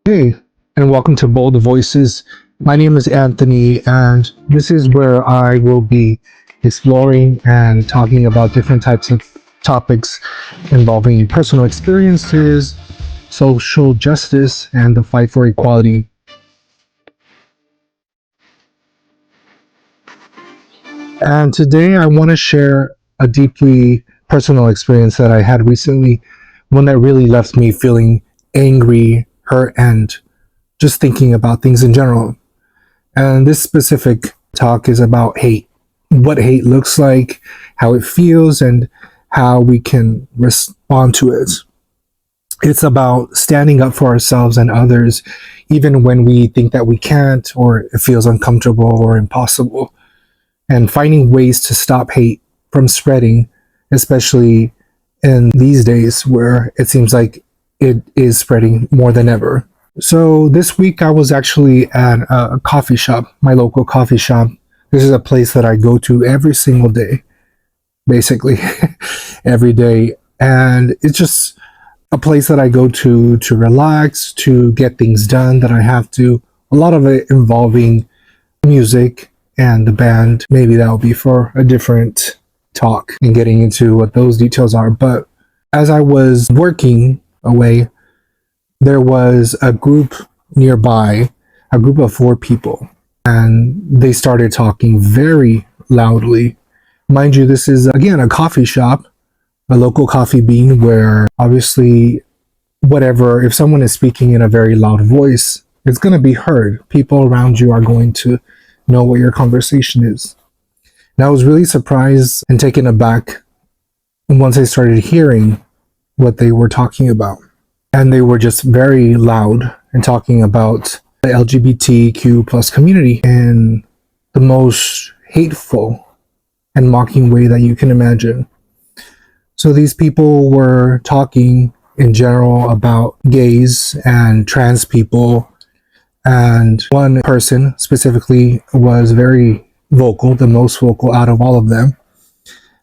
Hey, and welcome to Bold Voices. My name is Anthony, and this is where I will be exploring and talking about different types of topics involving personal experiences, social justice, and the fight for equality. And today I want to share a deeply personal experience that I had recently, one that really left me feeling angry, hurt, and just thinking about things in general. And this specific talk is about hate, what hate looks like, how it feels, and how we can respond to it. It's about standing up for ourselves and others, even when we think that we can't, or it feels uncomfortable or impossible, and finding ways to stop hate from spreading, especially in these days where it seems like it is spreading more than ever. So this week I was actually at a coffee shop, my local coffee shop. This is a place that I go to every single day, basically every day. And it's just a place that I go to relax, to get things done that I have to. A lot of it involving music and the band. Maybe that will be for a different talk and getting into what those details are. But as I was working away, there was a group nearby, a group of four people, and they started talking very loudly. Mind you, this is again a coffee shop, a local coffee bean where obviously, whatever, if someone is speaking in a very loud voice, it's going to be heard. People around you are going to know what your conversation is. And I was really surprised and taken aback once I started hearing what they were talking about. And they were just very loud and talking about the LGBTQ plus community in the most hateful and mocking way that you can imagine. So these people were talking in general about gays and trans people. And one person specifically was very vocal, the most vocal out of all of them.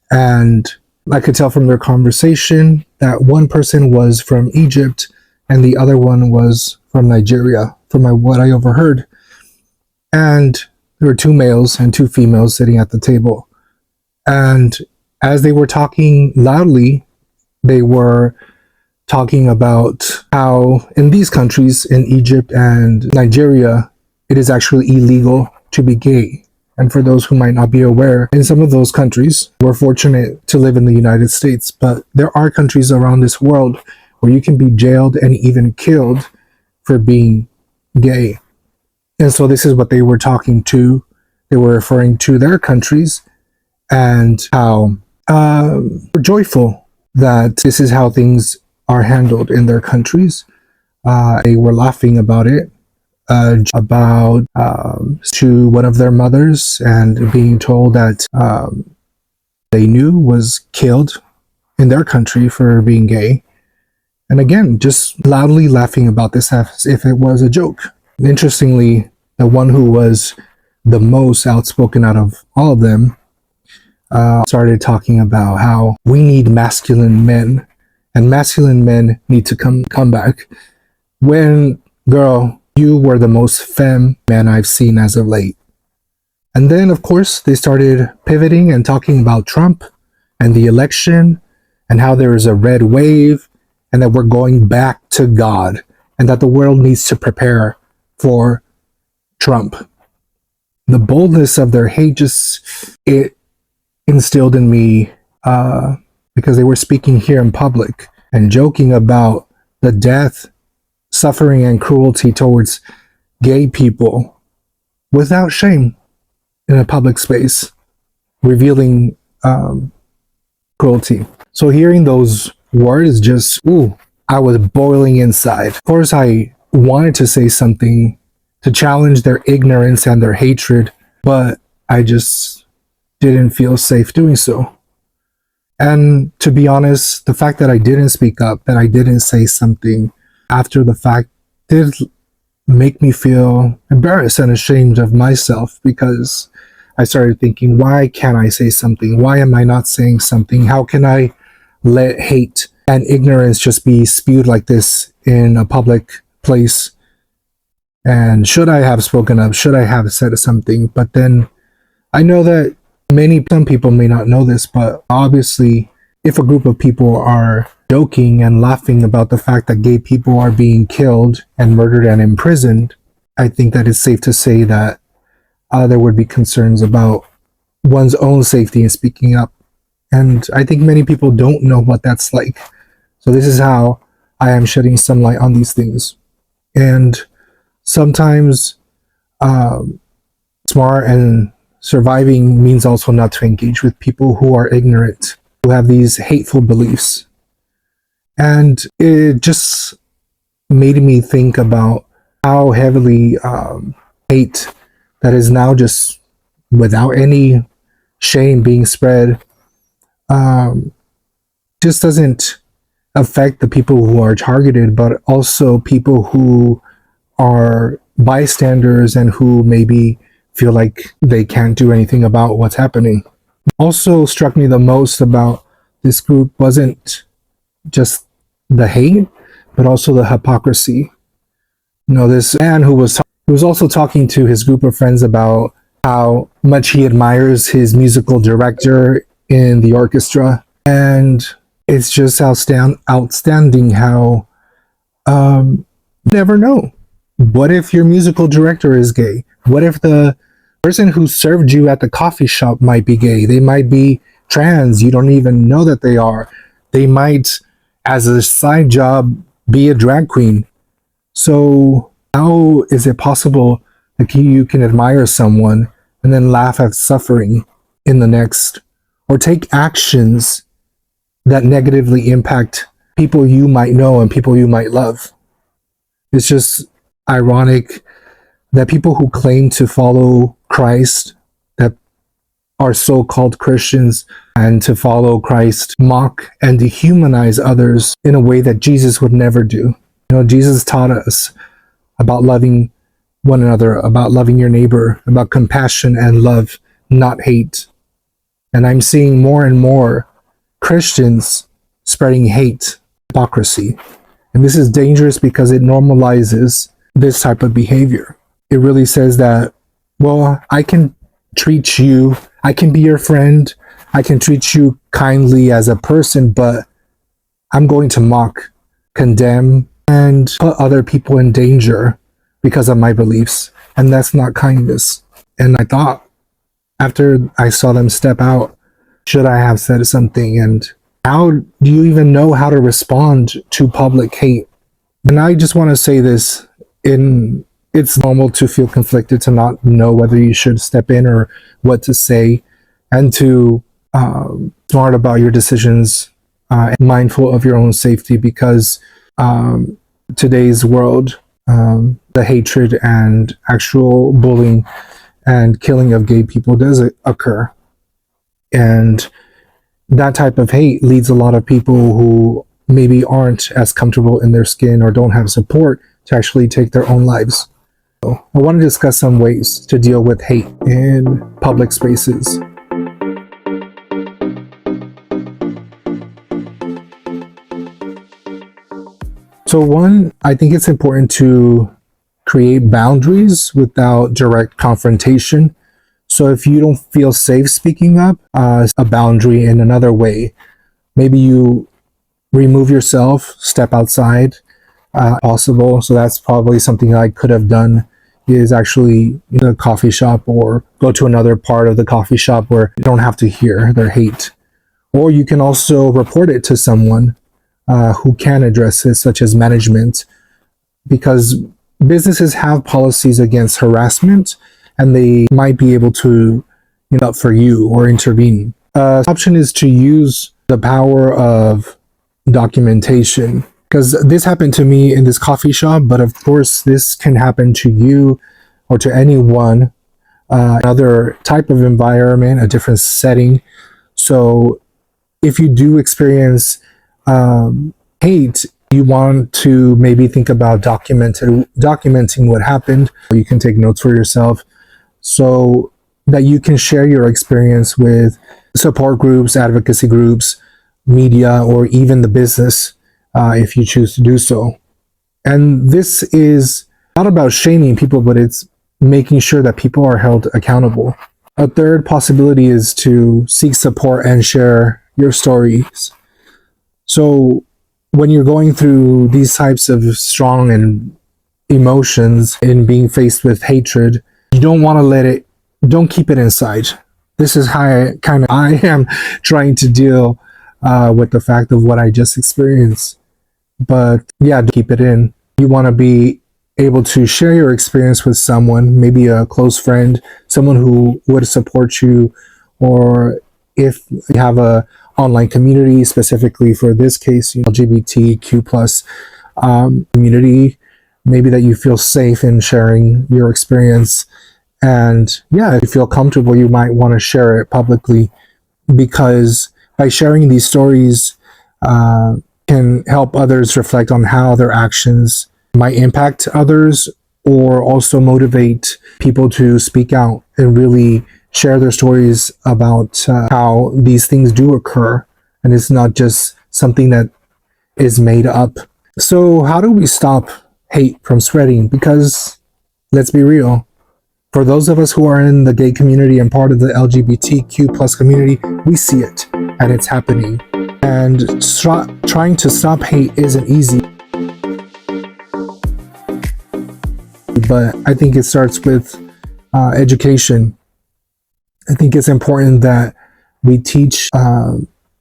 And I could tell from their conversation that one person was from Egypt and the other one was from Nigeria, from what I overheard. And there were two males and two females sitting at the table. And as they were talking loudly, they were talking about how in these countries, in Egypt and Nigeria, it is actually illegal to be gay. And for those who might not be aware, in some of those countries, we're fortunate to live in the United States, but there are countries around this world where you can be jailed and even killed for being gay. And so this is what they were talking to. They were referring to their countries and how we're joyful that this is how things are handled in their countries. They were laughing about it. About to one of their mothers and being told that they knew was killed in their country for being gay. And again, just loudly laughing about this as if it was a joke. Interestingly, the one who was the most outspoken out of all of them started talking about how we need masculine men and masculine men need to come back. When, girl, you were the most femme man I've seen as of late. And then, of course, they started pivoting and talking about Trump and the election and how there is a red wave and that we're going back to God and that the world needs to prepare for Trump. The boldness of their hate it instilled in me because they were speaking here in public and joking about the death, suffering and cruelty towards gay people without shame in a public space, revealing cruelty. So hearing those words I was boiling inside. Of course, I wanted to say something to challenge their ignorance and their hatred, but I just didn't feel safe doing so. And to be honest, the fact that I didn't speak up, that I didn't say something after the fact did make me feel embarrassed and ashamed of myself because I started thinking, why can't I say something? Why am I not saying something? How can I let hate and ignorance just be spewed like this in a public place And should I have spoken up? Should I have said something? But then I know that some people may not know this, but obviously, if a group of people are joking and laughing about the fact that gay people are being killed and murdered and imprisoned, I think that it's safe to say that there would be concerns about one's own safety in speaking up. And I think many people don't know what that's like. So this is how I am shedding some light on these things. And sometimes smart and surviving means also not to engage with people who are ignorant, who have these hateful beliefs. And it just made me think about how heavily hate that is now just without any shame being spread just doesn't affect the people who are targeted, but also people who are bystanders and who maybe feel like they can't do anything about what's happening. Also struck me the most about this group wasn't just the hate, but also the hypocrisy. This man who was also talking to his group of friends about how much he admires his musical director in the orchestra, and it's just outstanding how you never know. What if your musical director is gay? What if the person who served you at the coffee shop might be gay? They might be trans. You don't even know that they are. They might, as a side job, be a drag queen. So how is it possible that you can admire someone and then laugh at suffering in the next, or take actions that negatively impact people you might know and people you might love? It's just ironic that people who claim to follow Christ, that are so-called Christians and to follow Christ, mock and dehumanize others in a way that Jesus would never do. Jesus taught us about loving one another, about loving your neighbor, about compassion and love, not hate. And I'm seeing more and more Christians spreading hate, hypocrisy. And this is dangerous because it normalizes this type of behavior. It really says that, well, I can treat you, I can be your friend, I can treat you kindly as a person, but I'm going to mock, condemn, and put other people in danger because of my beliefs. And that's not kindness. And I thought, after I saw them step out, should I have said something? And how do you even know how to respond to public hate? And I just want to say this, it's normal to feel conflicted, to not know whether you should step in or what to say, and to smart about your decisions, and mindful of your own safety, because today's world, the hatred and actual bullying and killing of gay people does occur. And that type of hate leads a lot of people who maybe aren't as comfortable in their skin or don't have support to actually take their own lives. So I want to discuss some ways to deal with hate in public spaces. So one, I think it's important to create boundaries without direct confrontation. So if you don't feel safe speaking up, a boundary in another way, maybe you remove yourself, step outside, possible. So that's probably something I could have done, is actually in a coffee shop or go to another part of the coffee shop where you don't have to hear their hate. Or you can also report it to someone who can address it, such as management, because businesses have policies against harassment and they might be able to up for you or intervene. Option is to use the power of documentation, because this happened to me in this coffee shop, but of course this can happen to you or to anyone, another type of environment, a different setting. So if you do experience hate, you want to maybe think about documenting what happened, or you can take notes for yourself so that you can share your experience with support groups, advocacy groups, media, or even the business, if you choose to do so. And this is not about shaming people, but it's making sure that people are held accountable. A third possibility is to seek support and share your stories. So when you're going through these types of strong and emotions and being faced with hatred, you don't want to don't keep it inside. This is how I am trying to deal with the fact of what I just experienced. But yeah, don't keep it in. You want to be able to share your experience with someone, maybe a close friend, someone who would support you, or if you have a online community, specifically for this case, LGBTQ plus community, maybe that you feel safe in sharing your experience. And yeah, if you feel comfortable, you might want to share it publicly, because by sharing these stories can help others reflect on how their actions might impact others, or also motivate people to speak out and really share their stories about how these things do occur, and it's not just something that is made up. So how do we stop hate from spreading? Because let's be real, for those of us who are in the gay community and part of the LGBTQ plus community, we see it and it's happening. And trying to stop hate isn't easy. But I think it starts with education. I think it's important that we teach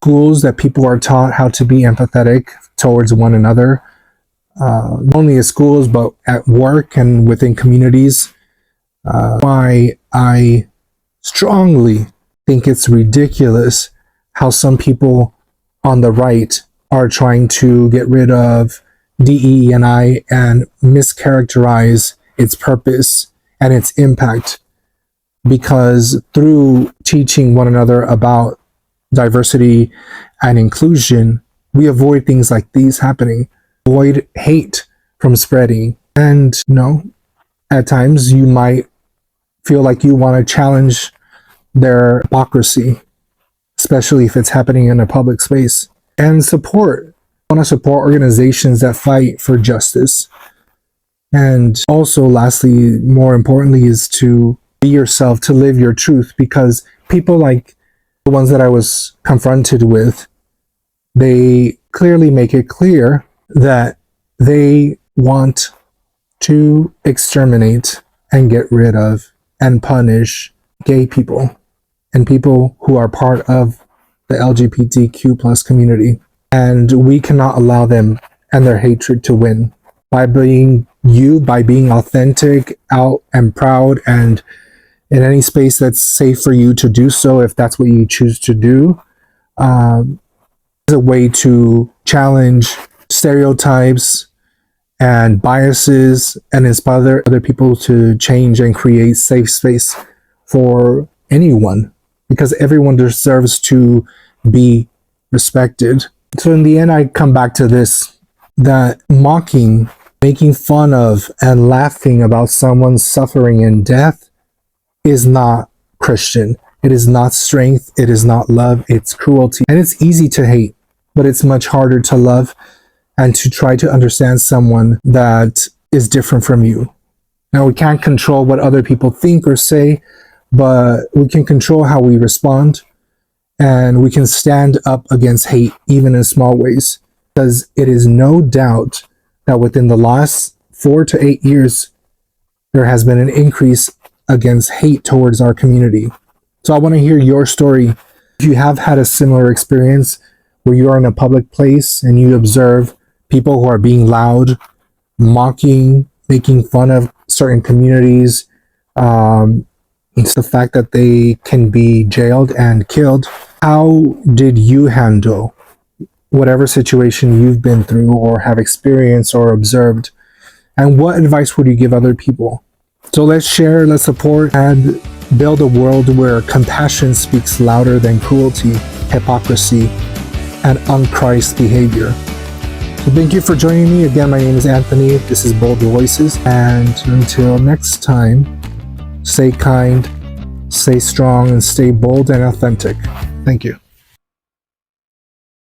schools, that people are taught how to be empathetic towards one another, not only at schools, but at work and within communities. Why I strongly think it's ridiculous how some people on the right are trying to get rid of DE&I and mischaracterize its purpose and its impact, because through teaching one another about diversity and inclusion, we avoid things like these happening, avoid hate from spreading. And at times you might feel like you want to challenge their hypocrisy, especially if it's happening in a public space. And want to support organizations that fight for justice. And also, lastly, more importantly, is to be yourself, to live your truth, because people like the ones that I was confronted with, they clearly make it clear that they want to exterminate and get rid of and punish gay people and people who are part of the LGBTQ plus community. And we cannot allow them and their hatred to win. By being authentic, out and proud, and in any space that's safe for you to do so, if that's what you choose to do, is a way to challenge stereotypes and biases and inspire other people to change and create safe space for anyone, because everyone deserves to be respected. So in the end, I come back to this, that mocking, making fun of, and laughing about someone's suffering and death is not Christian. It is not strength. It is not love. It's cruelty. And it's easy to hate, but it's much harder to love and to try to understand someone that is different from you. Now, we can't control what other people think or say, but we can control how we respond, and we can stand up against hate, even in small ways, because it is no doubt that within the last 4 to 8 years, there has been an increase against hate towards our community. So I want to hear your story. If you have had a similar experience where you are in a public place and you observe people who are being loud, mocking, making fun of certain communities, it's the fact that they can be jailed and killed. How did you handle whatever situation you've been through or have experienced or observed? And what advice would you give other people? So let's share, let's support, and build a world where compassion speaks louder than cruelty, hypocrisy, and unchrist behavior. So thank you for joining me. Again, my name is Anthony. This is Bold Voices. And until next time, stay kind, stay strong, and stay bold and authentic. Thank you.